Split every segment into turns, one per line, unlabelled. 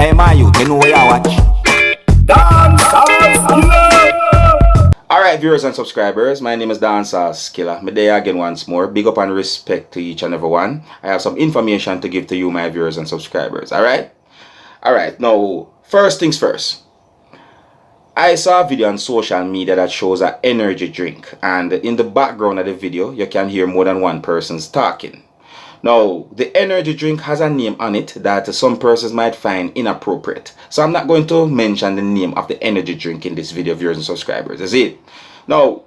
Hey man, you know where you watch? Dancehall skilla. Alright viewers and subscribers, my name is Dancehall skilla. Me there again once more. Big up and respect to each and every one. I have some information to give to you, my viewers and subscribers. Alright, now first things first. I saw a video on social media that shows an energy drink, and in the background of the video you can hear more than one person's talking. Now, the energy drink has a name on it that some persons might find inappropriate. So I'm not going to mention the name of the energy drink in this video, viewers and subscribers. That's it. Now,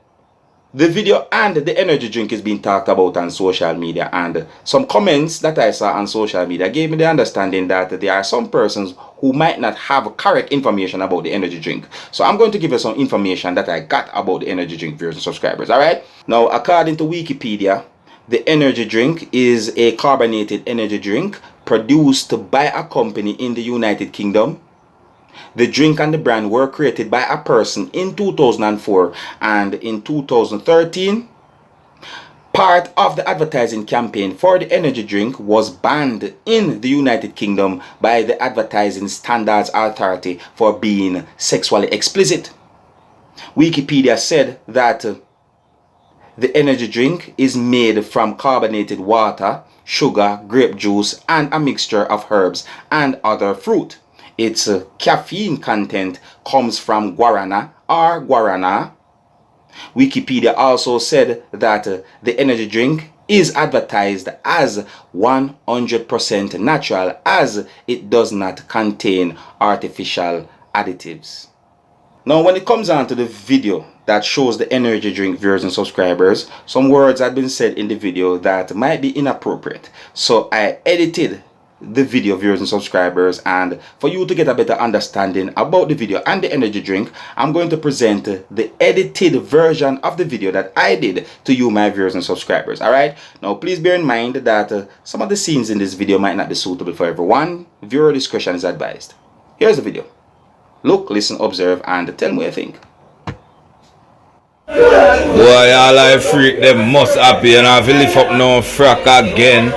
the video and the energy drink is being talked about on social media, and some comments that I saw on social media gave me the understanding that there are some persons who might not have correct information about the energy drink. So I'm going to give you some information that I got about the energy drink, viewers and subscribers. Alright? Now, according to Wikipedia, the energy drink is a carbonated energy drink produced by a company in the United Kingdom. The drink and the brand were created by a person in 2004, and in 2013, part of the advertising campaign for the energy drink was banned in the United Kingdom by the Advertising Standards Authority for being sexually explicit. Wikipedia said that the energy drink is made from carbonated water, sugar, grape juice, and a mixture of herbs and other fruit. Its caffeine content comes from guarana or guarana. Wikipedia also said that the energy drink is advertised as 100% natural, as it does not contain artificial additives. Now, when it comes on to the video that shows the energy drink, viewers and subscribers, some words had been said in the video that might be inappropriate. So I edited the video, viewers and subscribers, and for you to get a better understanding about the video and the energy drink, I'm going to present the edited version of the video that I did to you, my viewers and subscribers. Alright, now please bear in mind that some of the scenes in this video might not be suitable for everyone. Viewer discretion is advised. Here's the video. Look, listen, observe, and tell me what you think.
Boy, all I freak them must happy, and I feel lift up no frack again.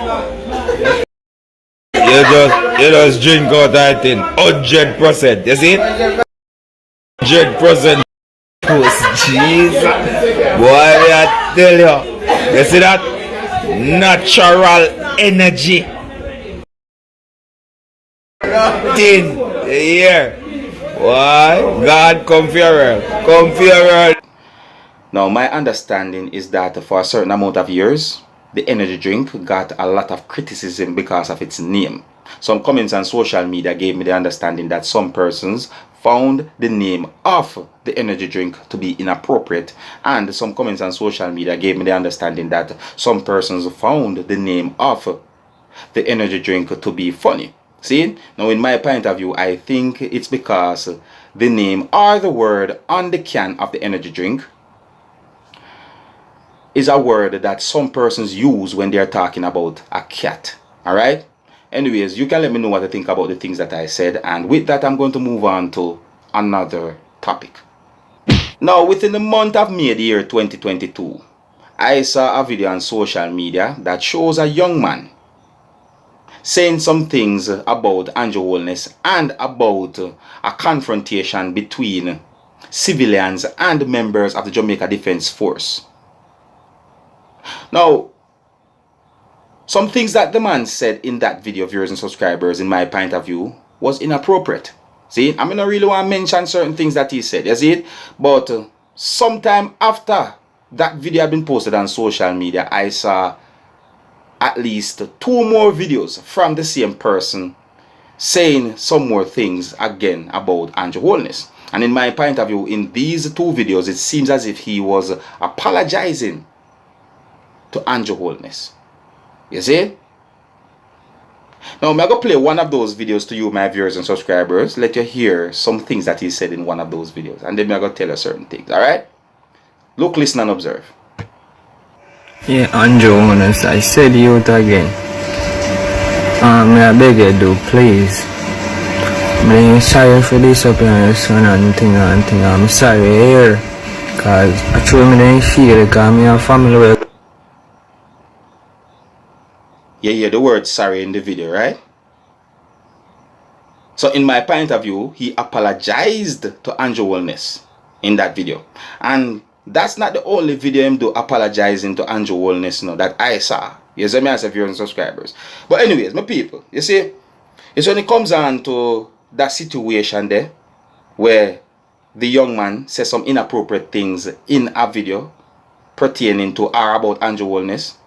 You just drink out that thing 100%, you see? 100%. Jeez. Boy, I tell you see that? Natural energy. Thing, yeah. Why? God, come for your world. Come for your world.
Now, my understanding is that for a certain amount of years, the energy drink got a lot of criticism because of its name. Some comments on social media gave me the understanding that some persons found the name of the energy drink to be inappropriate, and some comments on social media gave me the understanding that some persons found the name of the energy drink to be funny. See, now in my point of view, I think it's because the name or the word on the can of the energy drink is a word that some persons use when they're talking about a cat. Alright? Anyways, you can let me know what you think about the things that I said, and with that I'm going to move on to another topic. Now, within the month of May the year 2022, I saw a video on social media that shows a young man saying some things about Andrew Holness and about a confrontation between civilians and members of the Jamaica Defense Force. Now, some things that the man said in that video, viewers and subscribers, in my point of view, was inappropriate. See, I mean, I really want to mention certain things that he said, you see it? But sometime after that video had been posted on social media, I saw at least 2 more videos from the same person saying some more things again about Andrew Holness. And in my point of view, in these 2 videos, it seems as if he was apologizing to Andrew Holness. You see? Now, I'm going to play one of those videos to you, my viewers and subscribers. Let you hear some things that he said in one of those videos, and then I'm going to tell you certain things. Alright? Look, listen, and observe.
Yeah, Andrew Holness, I said you out again. May I beg you do, please. I'm sorry for this up and son and thing. I'm sorry here. Cause I truly didn't feel it, cause I'm a family with.
You hear the word sorry in the video, right? So in my point of view, he apologized to Andrew Wellness in that video. And that's not the only video him do apologizing to Andrew Wellness, that I saw. You see me as a viewers and subscribers. But anyways, my people, you see, it's when it comes on to that situation there where the young man says some inappropriate things in a video pertaining to or about Andrew Wellness.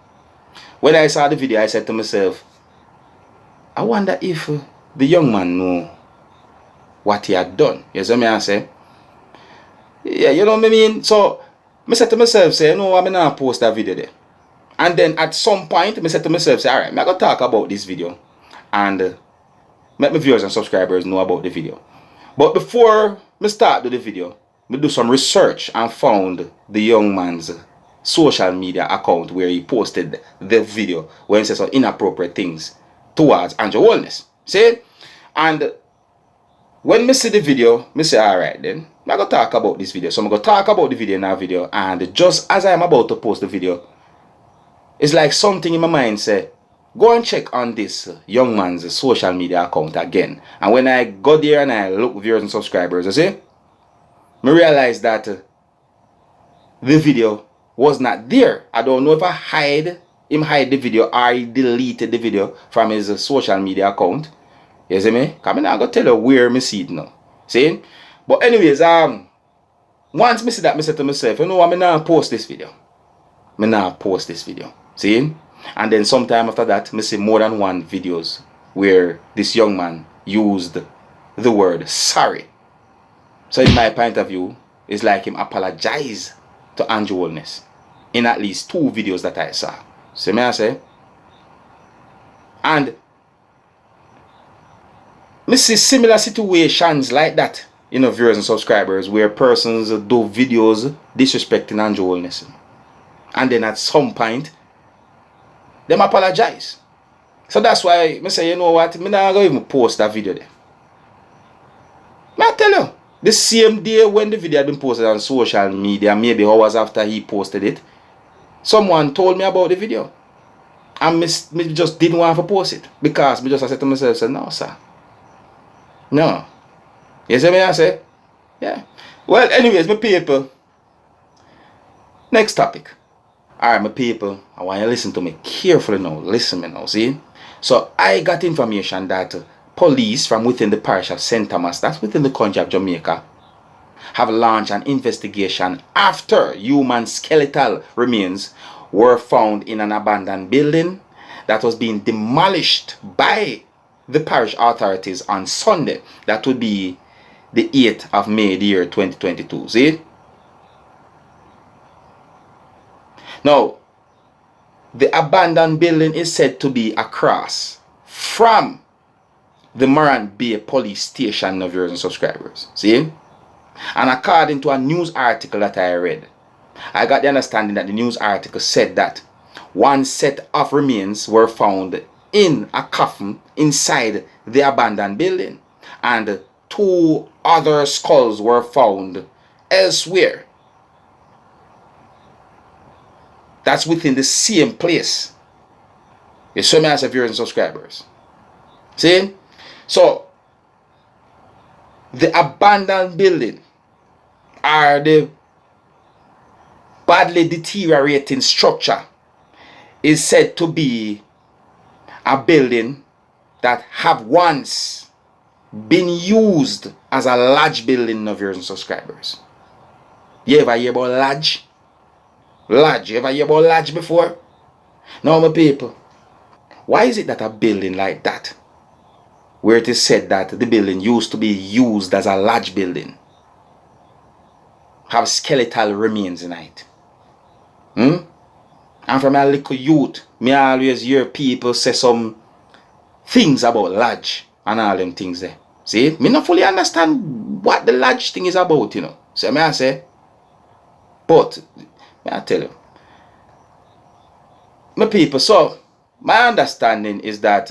When I saw the video, I said to myself, I wonder if the young man know what he had done. You see me I say? Yeah, you know what I mean? So I said to myself, say, I'm gonna post that video there. And then at some point, I said to myself, say, alright, I'm gonna talk about this video and make my viewers and subscribers know about the video. But before I start the video, I do some research and found the young man's social media account where he posted the video where he says some inappropriate things towards Andrew Wellness. See? And when I see the video, I say, alright then, I'm going to talk about this video. So I'm going to talk about the video in our video, and just as I am about to post the video, it's like something in my mind say, go and check on this young man's social media account again. And when I go there and I look viewers and subscribers, I see, I realize that the video was not there. I don't know if I hide the video or he deleted the video from his social media account. You see me? Because I'm not going to tell you where I see it now. See? But anyways, once I see that, I said to myself, I'm not post this video. I'm not post this video. See? And then sometime after that, I see more than one videos where this young man used the word sorry. So in my point of view, it's like him apologize to Andrew Wellness in at least 2 videos that I saw. See me I say? And I see similar situations like that, viewers and subscribers, where persons do videos disrespecting Andrew Wellness. And then at some point, them apologize. So that's why I say, you know what, I'm not going to even post that video there. I tell you, the same day when the video had been posted on social media, maybe hours after he posted it, someone told me about the video. And me just didn't want to post it. Because me just said to myself, no sir. No. You see me I say? Yeah. Well, anyways, my people. Next topic. Alright, my people. I want you to listen to me carefully now. Listen me now, see? So, I got information that police from within the parish of St. Thomas, that's within the country of Jamaica, have launched an investigation after human skeletal remains were found in an abandoned building that was being demolished by the parish authorities on Sunday. That would be the 8th of May, the year 2022. See? Now, the abandoned building is said to be across from the Moran Bay police station, of viewers and subscribers. See? And according to a news article that I read, I got the understanding that the news article said that one set of remains were found in a coffin inside the abandoned building, and 2 other skulls were found elsewhere. That's within the same place. You see me as a viewers and subscribers. See? So, the abandoned building are the badly deteriorating structure is said to be a building that have once been used as a lodge building, of viewers and subscribers. You ever hear about lodge? Lodge. You ever hear about lodge before? Now, my people, why is it that a building like that, where it is said that the building used to be used as a lodge building, have skeletal remains in it? And from a little youth, me always hear people say some things about lodge and all them things there. See? Me not fully understand what the lodge thing is about, So me I say, but me I tell you, my people, so my understanding is that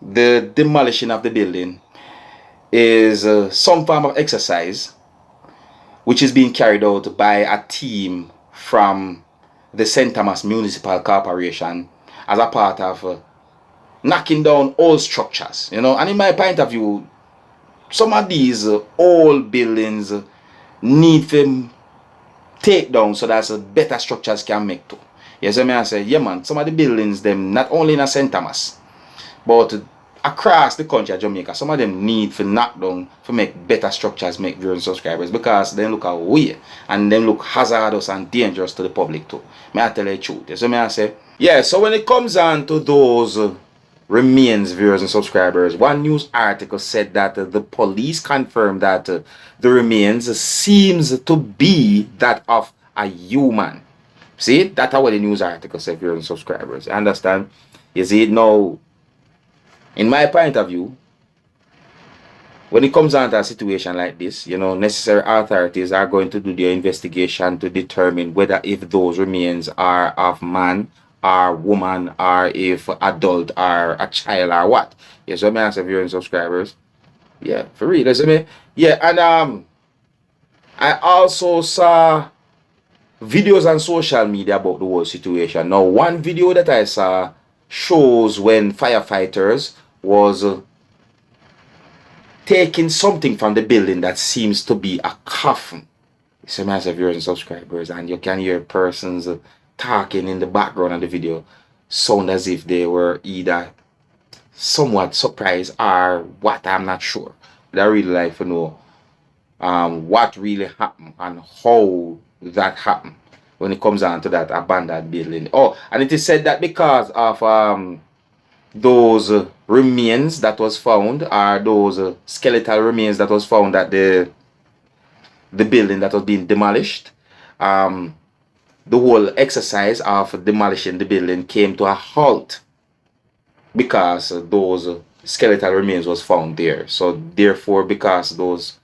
the demolition of the building is some form of exercise which is being carried out by a team from the St. Thomas Municipal Corporation as a part of knocking down old structures, you know. And in my point of view, some of these old buildings need to take down so that better structures can make too. Yes, I mean, I say, yeah man, some of the buildings, them not only in St. Thomas, but across the country of Jamaica, some of them need to knock down to make better structures, make viewers and subscribers, because they look away and them look hazardous and dangerous to the public too. May I tell you the truth? Yes, I mean, I say, yeah, so when it comes on to those remains, viewers and subscribers, one news article said that the police confirmed that the remains seems to be that of a human. See, that's what the news article said, viewers and subscribers. You understand? You see, now, in my point of view, when it comes down to a situation like this, you know, necessary authorities are going to do their investigation to determine whether if those remains are of man or woman, or if adult or a child or what. Yes, so I answer viewers and subscribers. Yeah, for real, isn't it? Yeah, and I also saw videos on social media about the whole situation. Now, one video that I saw shows when firefighters was taking something from the building that seems to be a coffin. So massive viewers and subscribers, and you can hear persons talking in the background of the video sound as if they were either somewhat surprised or what, I'm not sure. But I really like to know what really happened and how that happened when it comes down to that abandoned building. Oh, and it is said that because of those remains that was found, or those skeletal remains that was found at the building that was being demolished, the whole exercise of demolishing the building came to a halt because those skeletal remains was found there. So therefore, because those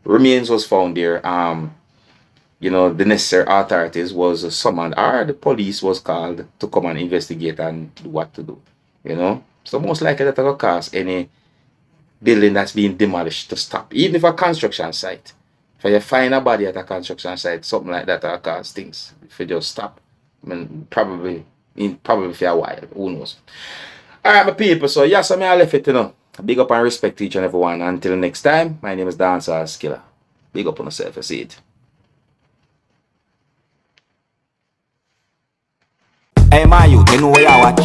remains was found there, you know, the necessary authorities was summoned, or the police was called to come and investigate and do what to do, you know. So most likely that will cause any building that's being demolished to stop, even if a construction site. If you find a body at a construction site, something like that will cause things. If you just stop, I mean, probably for a while, who knows. Alright, my people, so yes, I left it, you know. Big up and respect to each and everyone. Until next time, my name is Dancehall Skilla. Big up on yourself, you see it.
Hey, my youth, you know where you watch?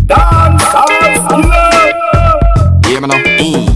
Dancehall Skilla. Yeah, man.